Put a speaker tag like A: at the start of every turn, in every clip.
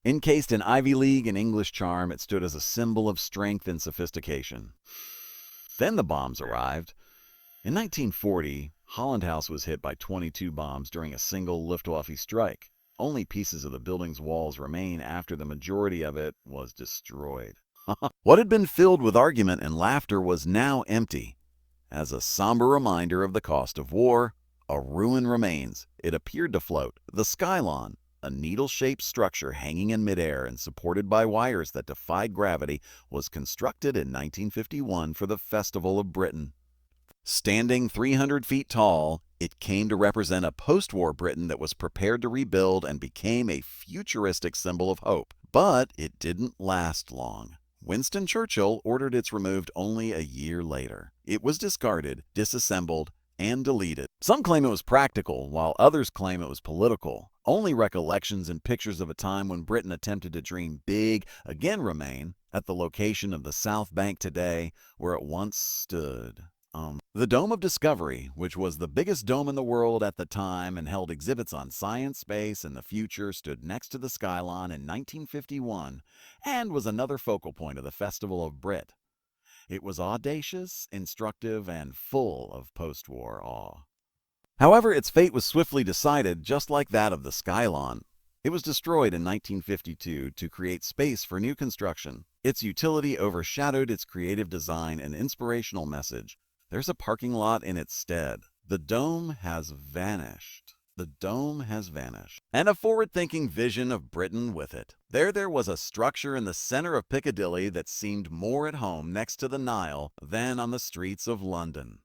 A: Encased in Ivy League and English charm, it stood as a symbol of strength and sophistication. Then the bombs arrived. In 1940, Holland House was hit by 22 bombs during a single Luftwaffe strike. Only pieces of the building's walls remain after the majority of it was destroyed. What had been filled with argument and laughter was now empty. As a somber reminder of the cost of war, a ruin remains. It appeared to float. The Skylon, a needle-shaped structure hanging in midair and supported by wires that defied gravity, was constructed in 1951 for the Festival of Britain. Standing 300 feet tall, it came to represent a post-war Britain that was prepared to rebuild and became a futuristic symbol of hope. But it didn't last long. Winston Churchill ordered its removed only a year later. It was discarded, disassembled, and deleted. Some claim it was practical, while others claim it was political. Only recollections and pictures of a time when Britain attempted to dream big again remain at the location of the South Bank today, where it once stood. The Dome of Discovery, which was the biggest dome in the world at the time and held exhibits on science, space, and the future, stood next to the Skylon in 1951 and was another focal point of the Festival of Brit. It was audacious, instructive, and full of post-war awe. However, its fate was swiftly decided, just like that of the Skylon. It was destroyed in 1952 to create space for new construction. Its utility overshadowed its creative design and inspirational message. There's a parking lot in its stead. The dome has vanished. The dome has vanished. And a forward-thinking vision of Britain with it. There was a structure in the center of Piccadilly that seemed more at home next to the Nile than on the streets of London.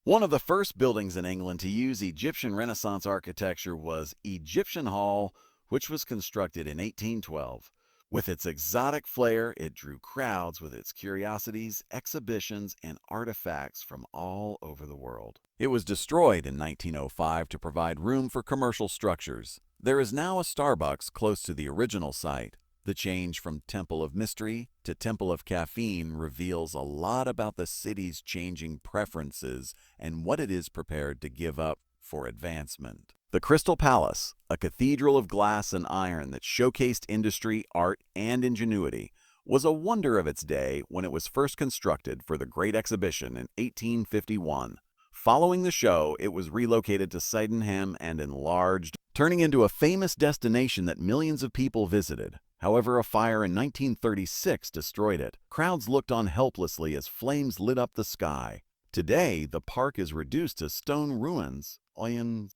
A: One of the first buildings in England to use Egyptian Renaissance architecture was Egyptian Hall, which was constructed in 1812. With its exotic flair, it drew crowds with its curiosities, exhibitions, and artifacts from all over the world. It was destroyed in 1905 to provide room for commercial structures. There is now a Starbucks close to the original site. The change from Temple of Mystery to Temple of Caffeine reveals a lot about the city's changing preferences and what it is prepared to give up for advancement. The Crystal Palace, a cathedral of glass and iron that showcased industry, art, and ingenuity, was a wonder of its day when it was first constructed for the Great Exhibition in 1851. Following the show, it was relocated to Sydenham and enlarged, turning into a famous destination that millions of people visited. However, a fire in 1936 destroyed it. Crowds looked on helplessly as flames lit up the sky. Today, the park is reduced to stone ruins.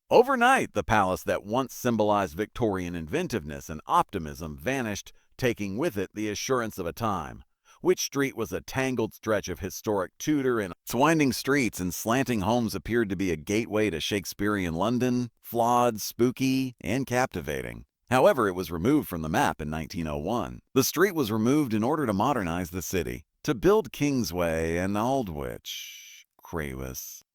A: Overnight, the palace that once symbolized Victorian inventiveness and optimism vanished, taking with it the assurance of a time. Wych Street was a tangled stretch of historic Tudor, and its winding streets and slanting homes appeared to be a gateway to Shakespearean London, flawed, spooky, and captivating. However, it was removed from the map in 1901. The street was removed in order to modernize the city, to build Kingsway and Aldwych.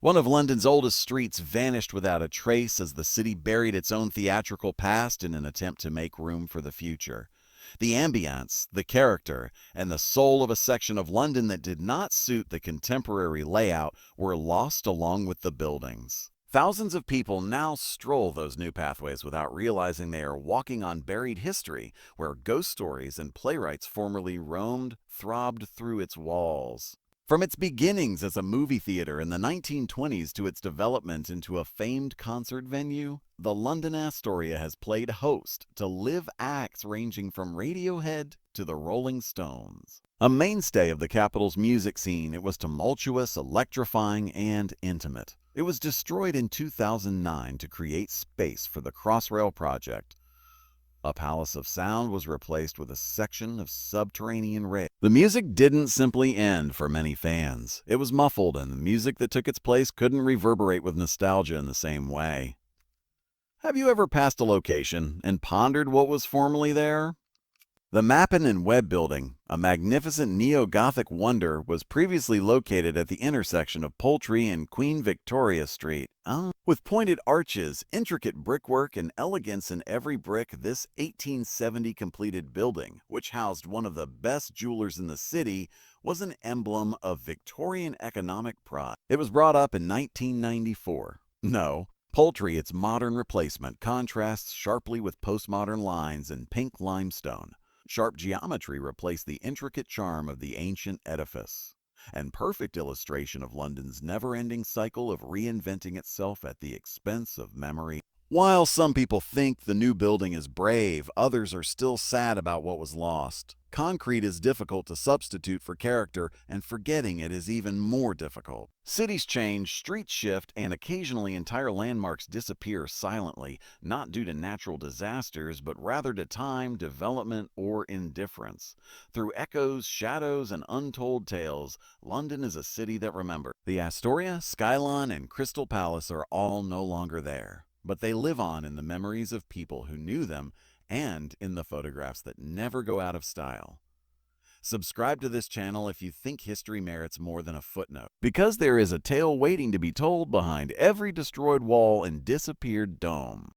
A: One of London's oldest streets vanished without a trace as the city buried its own theatrical past in an attempt to make room for the future. The ambience, the character, and the soul of a section of London that did not suit the contemporary layout were lost along with the buildings. Thousands of people now stroll those new pathways without realizing they are walking on buried history, where ghost stories and playwrights formerly roamed, throbbed through its walls. From its beginnings as a movie theater in the 1920s to its development into a famed concert venue, the London Astoria has played host to live acts ranging from Radiohead to the Rolling Stones. A mainstay of the capital's music scene, it was tumultuous, electrifying, and intimate. It was destroyed in 2009 to create space for the Crossrail project. A palace of sound was replaced with a section of subterranean rail. The music didn't simply end for many fans. It was muffled, and the music that took its place couldn't reverberate with nostalgia in the same way. Have you ever passed a location and pondered what was formerly there? The Mappin and Webb Building, a magnificent neo-Gothic wonder, was previously located at the intersection of Poultry and Queen Victoria Street. With pointed arches, intricate brickwork, and elegance in every brick, this 1870 completed building, which housed one of the best jewelers in the city, was an emblem of Victorian economic pride. It was brought up in 1994. No, Poultry, its modern replacement, contrasts sharply with postmodern lines and pink limestone. Sharp geometry replaced the intricate charm of the ancient edifice. And perfect illustration of London's never-ending cycle of reinventing itself at the expense of memory. While some people think the new building is brave, others are still sad about what was lost. Concrete is difficult to substitute for character, and forgetting it is even more difficult. Cities change, streets shift, and occasionally entire landmarks disappear silently, not due to natural disasters, but rather to time, development, or indifference. Through echoes, shadows, and untold tales, London is a city that remembers. The Astoria, Skylon, and Crystal Palace are all no longer there, but they live on in the memories of people who knew them and in the photographs that never go out of style. Subscribe to this channel if you think history merits more than a footnote, because there is a tale waiting to be told behind every destroyed wall and disappeared dome.